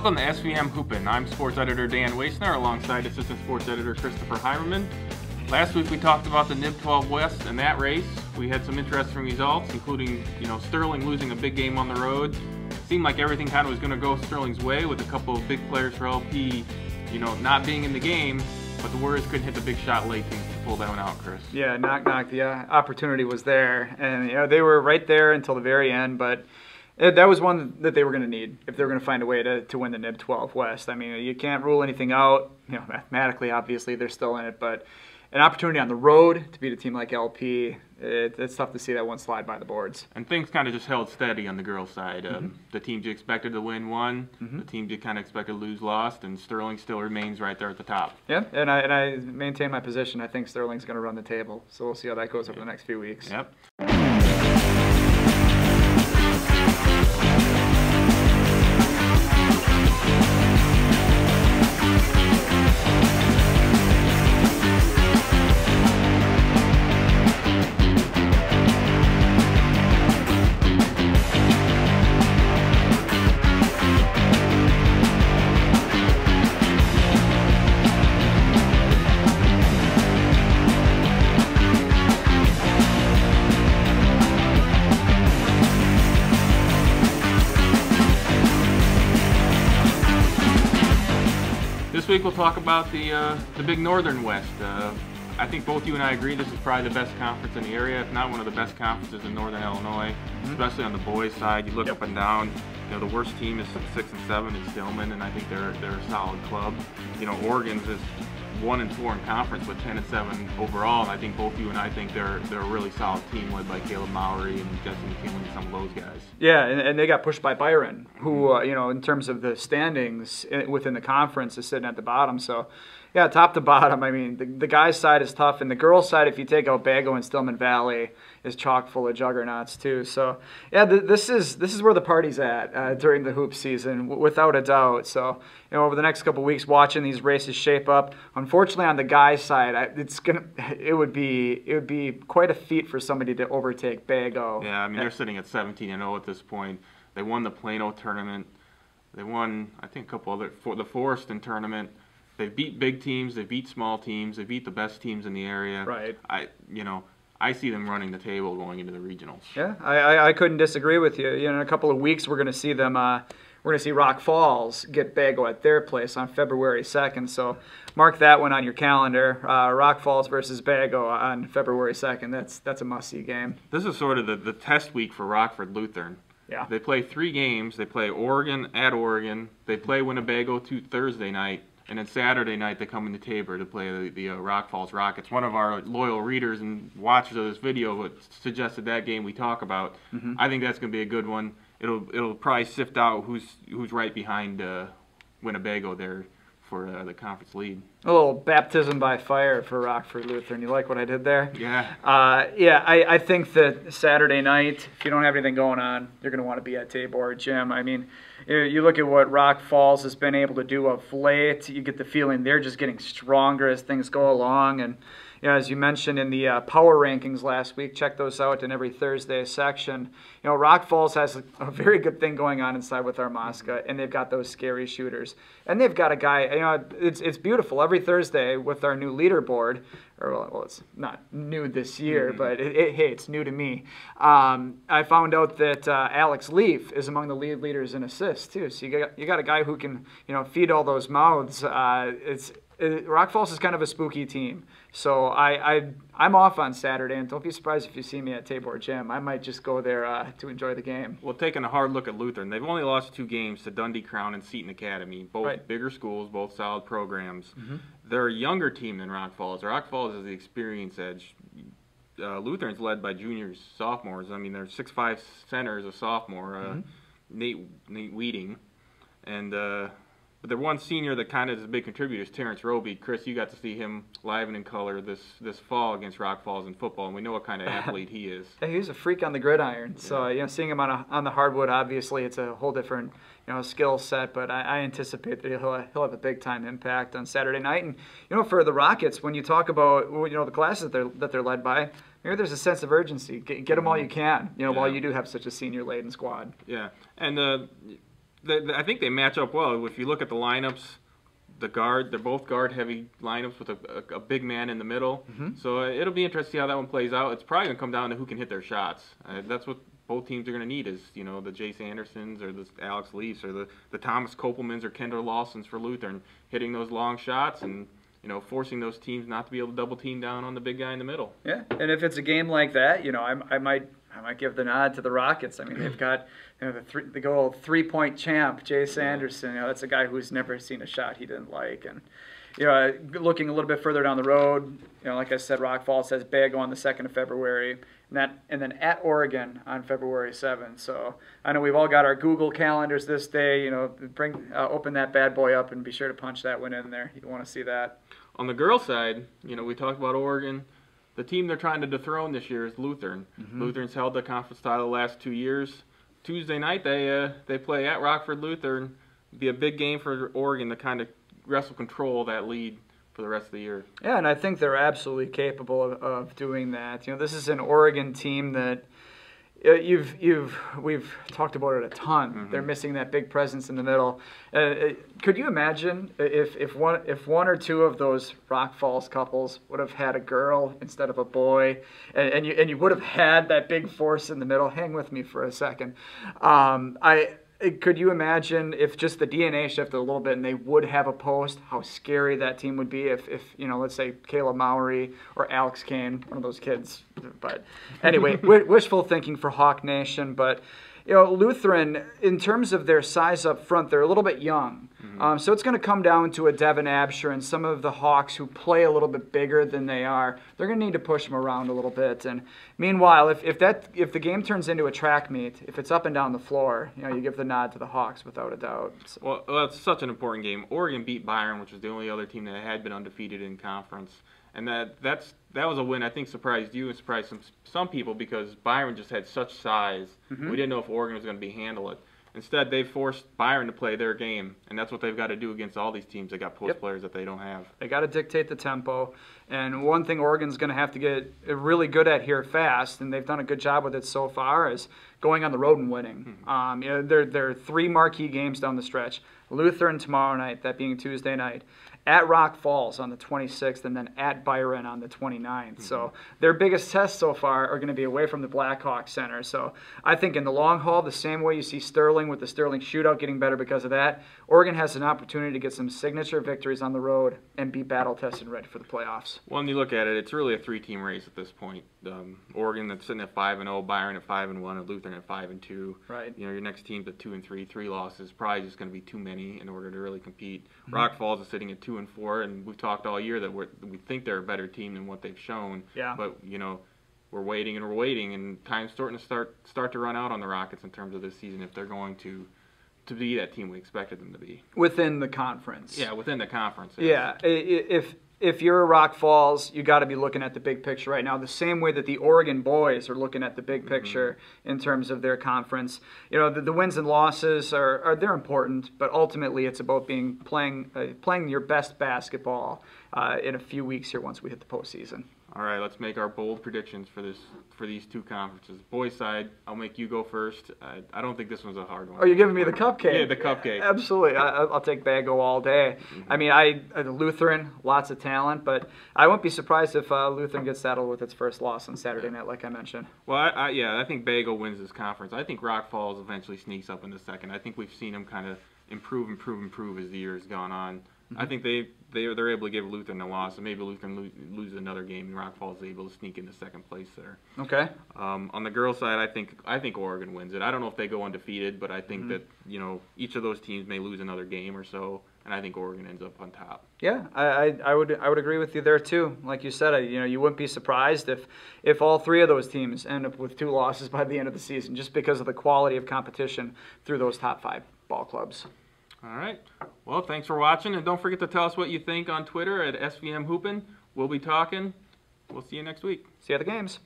Welcome to SVM Hoopin. I'm sports editor Dan Waisner alongside assistant sports editor Christopher Heimerman. Last week we talked about the NIB 12 West and that race. We had some interesting results, including Sterling losing a big game on the road. Seemed like everything kind of was going to go Sterling's way with a couple of big players for LP, not being in the game. But the Warriors couldn't hit the big shot late to pull that one out, Chris. Yeah, knock. The opportunity was there, and they were right there until the very end. But that was one that they were going to need if they were going to find a way to win the NIB 12 West. I mean, you can't rule anything out. Mathematically, obviously, they're still in it, but an opportunity on the road to beat a team like LP, it's tough to see that one slide by the boards. And things kind of just held steady on the girls' side. The teams you expected to win won. The teams you kind of expected to lose lost, and Sterling still remains right there at the top. Yeah, and I maintain my position. I think Sterling's going to run the table, so we'll see how that goes over the next few weeks. Yep. This week we'll talk about the big Northern West. I think both you and I agree this is probably the best conference in the area, if not one of the best conferences in Northern Illinois, especially on the boys' side. You look up and down. The worst team is 6 and 7 in Stillman, and I think they're a solid club. Oregon's is 1 and 4 in conference with 10 and 7 overall, and I think both you and I think they're a really solid team led by Caleb Mowry and Jesse McKinley and some of those guys. Yeah, and they got pushed by Byron, who in terms of the standings within the conference is sitting at the bottom. So yeah, top to bottom, I mean, the guys' side is tough, and the girls' side, if you take out Bago and Stillman Valley, is chock full of juggernauts too. So yeah, this is where the party's at during the hoop season, without a doubt. So over the next couple of weeks, watching these races shape up. Unfortunately, on the guys' side, it would be quite a feat for somebody to overtake Bago. Yeah, I mean they're sitting at 17-0 at this point. They won the Plano tournament. They won, I think, a couple other the Forreston tournament. They beat big teams, they beat small teams, they beat the best teams in the area. Right. I see them running the table going into the regionals. Yeah, I couldn't disagree with you. In a couple of weeks we're going to see them. We're going to see Rock Falls get Bago at their place on February 2nd. So mark that one on your calendar. Rock Falls versus Bago on February 2nd. That's a must-see game. This is sort of the test week for Rockford Lutheran. Yeah. They play 3 games. They play Oregon at Oregon. They play Winnebago Thursday night. And then Saturday night they come into Tabor to play the Rock Falls Rockets. One of our loyal readers and watchers of this video suggested that game we talk about. I think that's going to be a good one. It'll probably sift out who's right behind Winnebago there for the conference lead. A little baptism by fire for Rockford Lutheran. You like what I did there? Yeah. I think that Saturday night, if you don't have anything going on, you're going to want to be at Tabor Gym. I mean, you look at what Rock Falls has been able to do of late. You get the feeling they're just getting stronger as things go along. And as you mentioned in the power rankings last week, check those out in every Thursday section. Rock Falls has a very good thing going on inside with Armaska, and they've got those scary shooters. And they've got a guy, it's beautiful. Every Thursday with our new leaderboard, well, it's not new this year, but hey, it's new to me. I found out that Alex Leaf is among the lead leaders in assists too. So you got a guy who can feed all those mouths. Rock Falls is kind of a spooky team. So I'm off on Saturday, and don't be surprised if you see me at Tabor Gym. I might just go there to enjoy the game. Well, taking a hard look at Lutheran, they've only lost 2 games to Dundee Crown and Seton Academy, both bigger schools, both solid programs. They're a younger team than Rock Falls. Rock Falls is the experience edge. Lutheran's led by juniors, sophomores. I mean, their 6'5" center is a sophomore, Nate Weeding, and but the one senior that kind of is a big contributor is Terrence Roby. Chris, you got to see him live and in color this fall against Rock Falls in football, and we know what kind of athlete he is. Yeah, he's a freak on the gridiron. So seeing him on the hardwood, obviously it's a whole different skill set. But I anticipate that he'll have a big time impact on Saturday night. And for the Rockets, when you talk about the classes that they're led by, maybe there's a sense of urgency. Get them all you can. While you do have such a senior laden squad. Yeah, and I think they match up well. If you look at the lineups, they're both guard-heavy lineups with a big man in the middle. So it'll be interesting to see how that one plays out. It's probably going to come down to who can hit their shots. That's what both teams are going to need is, the Jace Andersons or the Alex Leafs or the Thomas Kopelmans or Kendall Lawsons for Lutheran, hitting those long shots and, forcing those teams not to be able to double team down on the big guy in the middle. Yeah, and if it's a game like that, I might give the nod to the Rockets. I mean, they've got the good old 3-point champ, Jace Anderson. That's a guy who's never seen a shot he didn't like. And looking a little bit further down the road, like I said, Rock Falls has Bago on the 2nd of February, and then at Oregon on February 7th. So I know we've all got our Google calendars this day. Open that bad boy up and be sure to punch that one in there. You want to see that. On the girls' side, we talked about Oregon. The team they're trying to dethrone this year is Lutheran. Lutheran's held the conference title the last 2 years. Tuesday night they play at Rockford Lutheran. It'll be a big game for Oregon to kind of wrestle control of that lead for the rest of the year. Yeah, and I think they're absolutely capable of doing that. This is an Oregon team that we've talked about it a ton. They're missing that big presence in the middle. Could you imagine if one or two of those Rock Falls couples would have had a girl instead of a boy, and you would have had that big force in the middle? Hang with me for a second. Could you imagine if just the DNA shifted a little bit and they would have a post, how scary that team would be if let's say Kayla Mowry or Alex Kane, one of those kids. But anyway, wishful thinking for Hawk Nation. But, Lutheran, in terms of their size up front, they're a little bit young. So it's going to come down to a Devin Absher and some of the Hawks who play a little bit bigger than they are. They're going to need to push them around a little bit. And meanwhile, if the game turns into a track meet, if it's up and down the floor, you give the nod to the Hawks without a doubt. So. Well, it's such an important game. Oregon beat Byron, which was the only other team that had been undefeated in conference. And that was a win I think surprised you and surprised some people because Byron just had such size. We didn't know if Oregon was going to handle it. Instead, they forced Byron to play their game, and that's what they've got to do against all these teams that got post players that they don't have. They got to dictate the tempo, and one thing Oregon's going to have to get really good at here fast, and they've done a good job with it so far, is going on the road and winning. There are 3 marquee games down the stretch. Lutheran tomorrow night, that being Tuesday night, at Rock Falls on the 26th, and then at Byron on the 29th. So their biggest tests so far are going to be away from the Blackhawk Center. So I think in the long haul, the same way you see Sterling with the Sterling shootout getting better because of that, Oregon has an opportunity to get some signature victories on the road and be battle-tested and ready for the playoffs. Well, when you look at it, it's really a 3-team race at this point. Oregon that's sitting at 5-0, Byron at 5-1, and Lutheran at 5-2. Right. Your next team's at 2-3, 3 losses. Probably just going to be too many in order to really compete. Rock Falls is sitting at 2-4, and we've talked all year that we think they're a better team than what they've shown. Yeah. But we're waiting, and time's starting to start to run out on the Rockets in terms of this season if they're going to be that team we expected them to be within the conference. Yeah, within the conference. Yeah, if you're a Rock Falls, you got to be looking at the big picture right now. The same way that the Oregon boys are looking at the big picture in terms of their conference. The wins and losses they're important, but ultimately it's about playing your best basketball in a few weeks here once we hit the postseason. All right, let's make our bold predictions for these 2 conferences. Boys side, I'll make you go first. I don't think this one's a hard one. Oh, you're giving me the cupcake? Yeah, the cupcake. Absolutely. I'll take Bago all day. I mean, Lutheran, lots of talent, but I wouldn't be surprised if Lutheran gets saddled with its first loss on Saturday night, like I mentioned. Well, I think Bago wins this conference. I think Rock Falls eventually sneaks up in the second. I think we've seen them kind of improve as the year has gone on. I think they're able to give Lutheran a loss, and maybe Lutheran loses another game, and Rock Falls is able to sneak into second place there. Okay. On the girls' side, I think Oregon wins it. I don't know if they go undefeated, but I think that each of those teams may lose another game or so, and I think Oregon ends up on top. Yeah, I would agree with you there too. Like you said, you wouldn't be surprised if all 3 of those teams end up with 2 losses by the end of the season, just because of the quality of competition through those top 5 ball clubs. All right. Well, thanks for watching, and don't forget to tell us what you think on Twitter at SVM Hoopin. We'll be talking. We'll see you next week. See you at the games.